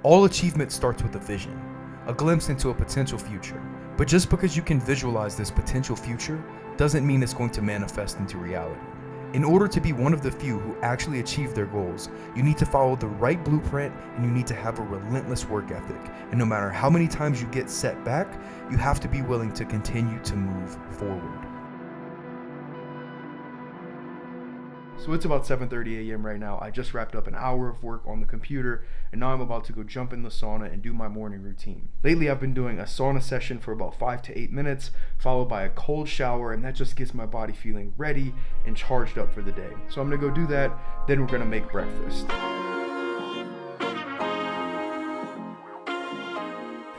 All achievement starts with a vision, a glimpse into a potential future. But just because you can visualize this potential future doesn't mean it's going to manifest into reality. In order to be one of the few who actually achieve their goals, you need to follow the right blueprint and you need to have a relentless work ethic. And no matter how many times you get set back, you have to be willing to continue to move forward. So it's about 7:30 a.m. right now. I just wrapped up an hour of work on the computer, and now I'm about to go jump in the sauna and do my morning routine. Lately, I've been doing a sauna session for about 5 to 8 minutes, followed by a cold shower, and that just gets my body feeling ready and charged up for the day. So I'm gonna go do that, then we're gonna make breakfast.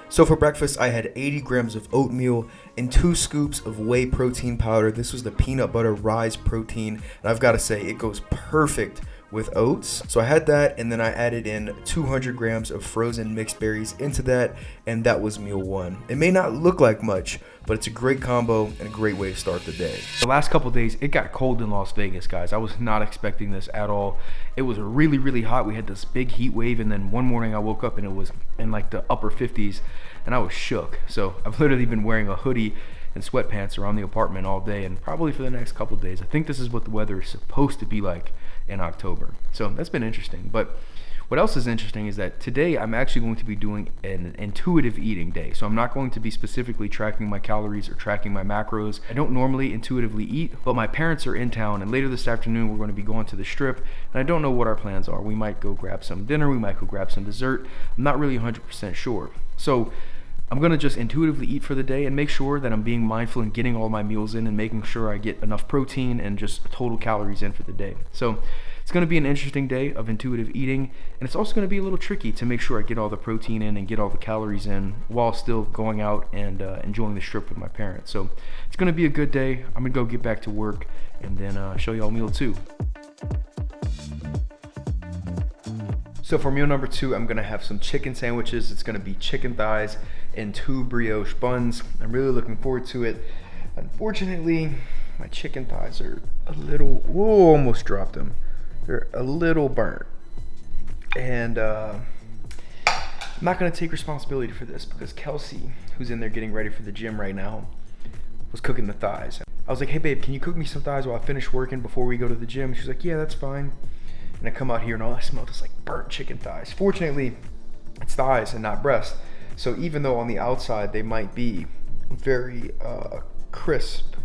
So for breakfast, I had 80 grams of oatmeal and 2 scoops of whey protein powder. This was the peanut butter rise protein, and I've got to say it goes perfect with oats. So I had that, and then I added in 200 grams of frozen mixed berries into that, and that was meal 1. It may not look like much, but it's a great combo and a great way to start the day. The last couple days, it got cold in Las Vegas, guys. I was not expecting this at all. It was really, really hot. We had this big heat wave, and then one morning I woke up and it was in like the upper 50s, and I was shook. So I've literally been wearing a hoodie and sweatpants around the apartment all day, and probably for the next couple days. I think this is what the weather is supposed to be like in October. So that's been interesting. But what else is interesting is that today I'm actually going to be doing an intuitive eating day. So I'm not going to be specifically tracking my calories or tracking my macros. I don't normally intuitively eat, but my parents are in town, and later this afternoon we're going to be going to the Strip, and I don't know what our plans are. We might go grab some dinner, we might go grab some dessert. I'm not really 100% sure. So I'm gonna just intuitively eat for the day and make sure that I'm being mindful and getting all my meals in and making sure I get enough protein and just total calories in for the day. So it's gonna be an interesting day of intuitive eating, and it's also gonna be a little tricky to make sure I get all the protein in and get all the calories in while still going out and enjoying the Strip with my parents. So it's gonna be a good day. I'm gonna go get back to work and then show y'all meal 2. So for meal number 2, I'm gonna have some chicken sandwiches. It's gonna be chicken thighs and 2 brioche buns. I'm really looking forward to it. Unfortunately, my chicken thighs are a little, whoa, almost dropped them. They're a little burnt. And I'm not gonna take responsibility for this because Kelsey, who's in there getting ready for the gym right now, was cooking the thighs. I was like, hey babe, can you cook me some thighs while I finish working before we go to the gym? She's like, yeah, that's fine. And I come out here and all I smell is like burnt chicken thighs. Fortunately, it's thighs and not breast. So even though on the outside they might be very crisp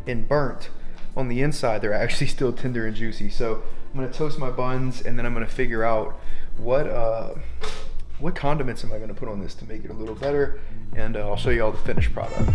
and burnt, on the inside they're actually still tender and juicy. So I'm gonna toast my buns, and then I'm gonna figure out what condiments am I gonna put on this to make it a little better, and I'll show you all the finished product.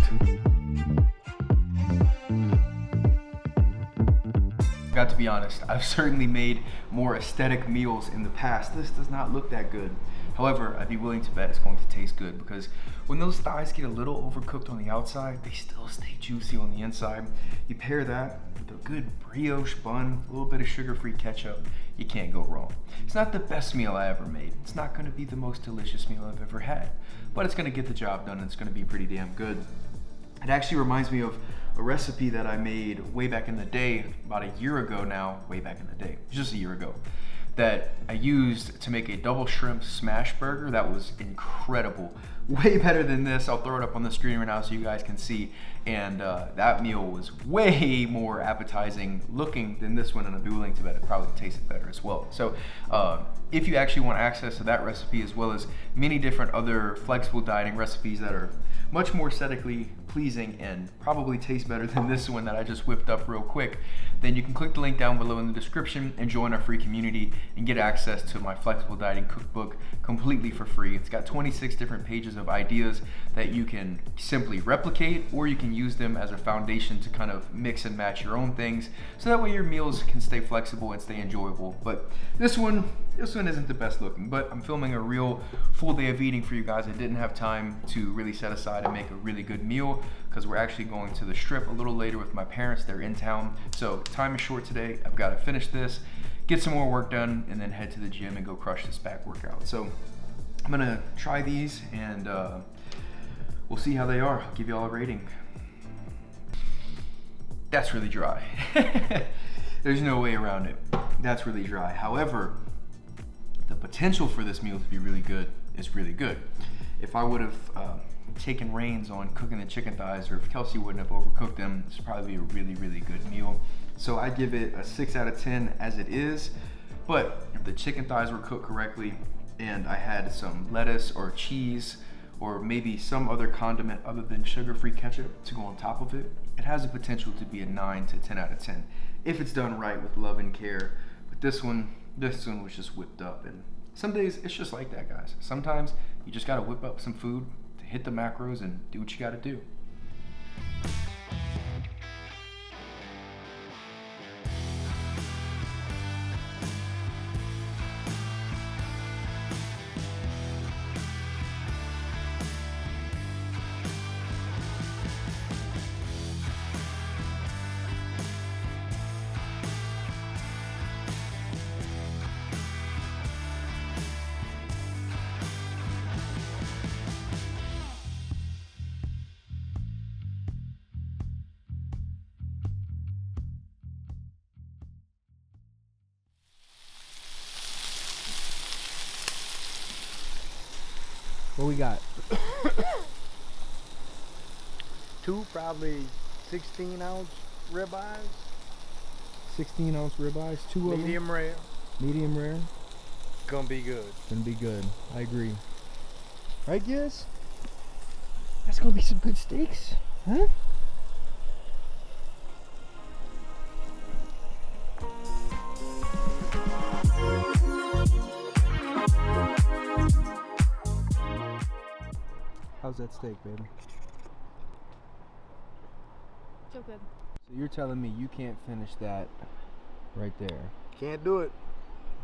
Got to be honest, I've certainly made more aesthetic meals in the past. This does not look that good. However, I'd be willing to bet it's going to taste good, because when those thighs get a little overcooked on the outside, they still stay juicy on the inside. You pair that with a good brioche bun, a little bit of sugar-free ketchup, you can't go wrong. It's not the best meal I ever made. It's not gonna be the most delicious meal I've ever had, but it's gonna get the job done and it's gonna be pretty damn good. It actually reminds me of a recipe that I made way back in the day, about a year ago now, way back in the day, just a year ago, that I used to make a double shrimp smash burger that was incredible. Way better than this. I'll throw it up on the screen right now so you guys can see. And that meal was way more appetizing looking than this one, and I'd be willing to bet it probably tasted better as well. So if you actually want access to that recipe, as well as many different other flexible dieting recipes that are much more aesthetically pleasing and probably taste better than this one that I just whipped up real quick, then you can click the link down below in the description and join our free community and get access to my flexible dieting cookbook completely for free. It's got 26 different pages of ideas that you can simply replicate, or you can use them as a foundation to kind of mix and match your own things, so that way your meals can stay flexible and stay enjoyable. But this one isn't the best looking, but I'm filming a real full day of eating for you guys. I didn't have time to really set aside and make a really good meal because we're actually going to the Strip a little later with my parents. They're in town, so time is short today. I've got to finish this, get some more work done, and then head to the gym and go crush this back workout. So I'm gonna try these and we'll see how they are. I'll give you all a rating. That's really dry. There's no way around it. That's really dry. However, the potential for this meal to be really good is really good. If I would have taken reins on cooking the chicken thighs, or if Kelsey wouldn't have overcooked them, this would probably be a really, really good meal. So I give it a 6 out of 10 as it is. But if the chicken thighs were cooked correctly and I had some lettuce or cheese or maybe some other condiment other than sugar-free ketchup to go on top of it, it has the potential to be a 9 to 10 out of 10 if it's done right with love and care. But this one was just whipped up, and some days it's just like that, guys. Sometimes you just gotta whip up some food to hit the macros and do what you gotta do. What we got? 2 probably 16-ounce ribeyes. 16-ounce ribeyes, 2 of them. Medium rare. Medium rare. Gonna be good. Gonna be good. I agree. Right, Giz? That's gonna be some good steaks, huh? How's that steak, baby? So good. So you're telling me you can't finish that right there? Can't do it.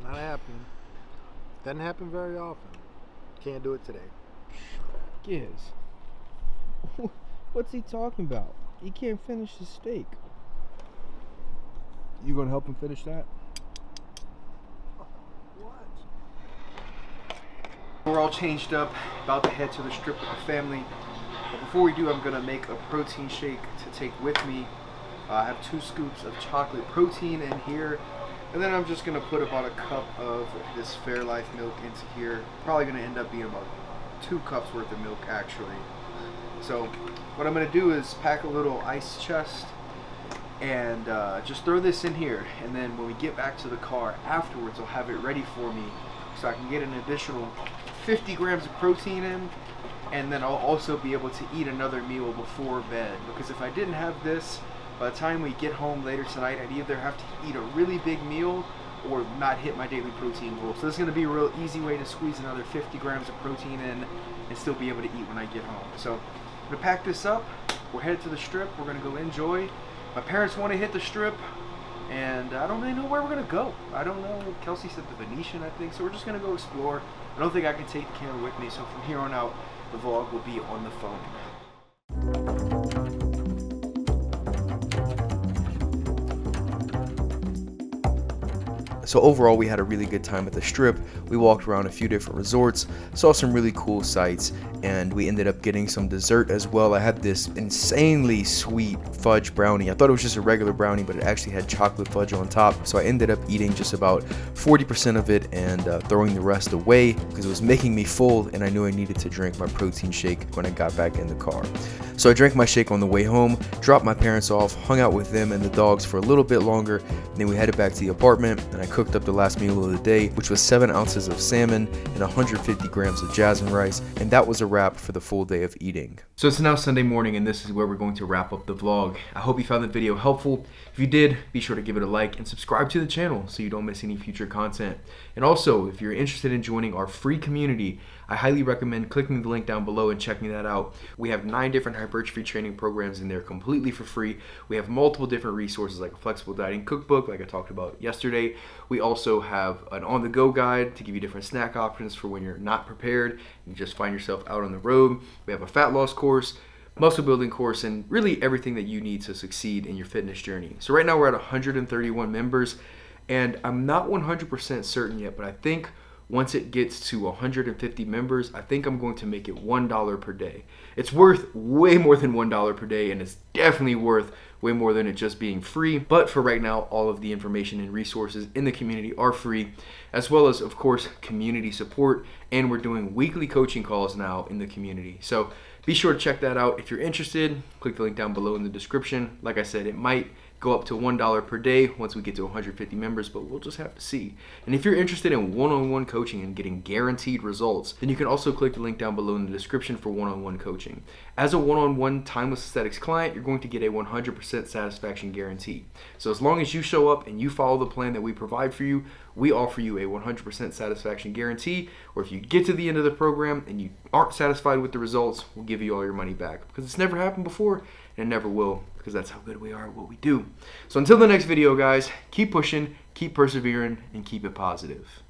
Not happening. Doesn't happen very often. Can't do it today. Giz. What's he talking about? He can't finish the steak. You gonna help him finish that? We're all changed up, about to head to the strip with the family. But before we do, I'm gonna make a protein shake to take with me. I have 2 scoops of chocolate protein in here. And then I'm just gonna put about a cup of this Fairlife milk into here. Probably gonna end up being about 2 cups worth of milk actually. So what I'm gonna do is pack a little ice chest and just throw this in here. And then when we get back to the car afterwards, I'll have it ready for me so I can get an additional 50 grams of protein in, and then I'll also be able to eat another meal before bed, because if I didn't have this, by the time we get home later tonight, I'd either have to eat a really big meal or not hit my daily protein goal. So this is going to be a real easy way to squeeze another 50 grams of protein in and still be able to eat when I get home. So I'm going to pack this up. We're headed to the strip. We're going to go enjoy. My parents want to hit the strip, and I don't really know where we're going to go. I don't know. Kelsey said the Venetian, I think, so we're just going to go explore. I don't think I can take the camera with me, so from here on out, the vlog will be on the phone. So overall, we had a really good time at the strip. We walked around a few different resorts, saw some really cool sights, and we ended up getting some dessert as well. I had this insanely sweet fudge brownie. I thought it was just a regular brownie, but it actually had chocolate fudge on top. So I ended up eating just about 40% of it and throwing the rest away because it was making me full, and I knew I needed to drink my protein shake when I got back in the car. So I drank my shake on the way home, dropped my parents off, hung out with them and the dogs for a little bit longer, and then we headed back to the apartment, and I cooked up the last meal of the day, which was 7 ounces of salmon and 150 grams of jasmine rice, and that was a wrap for the full day of eating. So it's now Sunday morning, and this is where we're going to wrap up the vlog. I hope you found the video helpful. If you did, be sure to give it a like and subscribe to the channel so you don't miss any future content. And also, if you're interested in joining our free community, I highly recommend clicking the link down below and checking that out. We have 9 different hypertrophy training programs in there completely for free. We have multiple different resources like a flexible dieting cookbook like I talked about yesterday. We also have an on-the-go guide to give you different snack options for when you're not prepared and you just find yourself out on the road. We have a fat loss course, muscle building course, and really everything that you need to succeed in your fitness journey. So right now we're at 131 members, and I'm not 100% certain yet, but I think once it gets to 150 members, I think I'm going to make it $1 per day. It's worth way more than $1 per day, and it's definitely worth way more than it just being free. But for right now, all of the information and resources in the community are free, as well as, of course, community support. And we're doing weekly coaching calls now in the community. So be sure to check that out. If you're interested, click the link down below in the description. Like I said, it might go up to $1 per day once we get to 150 members, but we'll just have to see. And if you're interested in one-on-one coaching and getting guaranteed results, then you can also click the link down below in the description for one-on-one coaching. As a one-on-one Timeless Aesthetics client, you're going to get a 100% satisfaction guarantee. So as long as you show up and you follow the plan that we provide for you, we offer you a 100% satisfaction guarantee. Or if you get to the end of the program and you aren't satisfied with the results, we'll give you all your money back, because it's never happened before and it never will, because that's how good we are at what we do. So until the next video, guys, keep pushing, keep persevering, and keep it positive.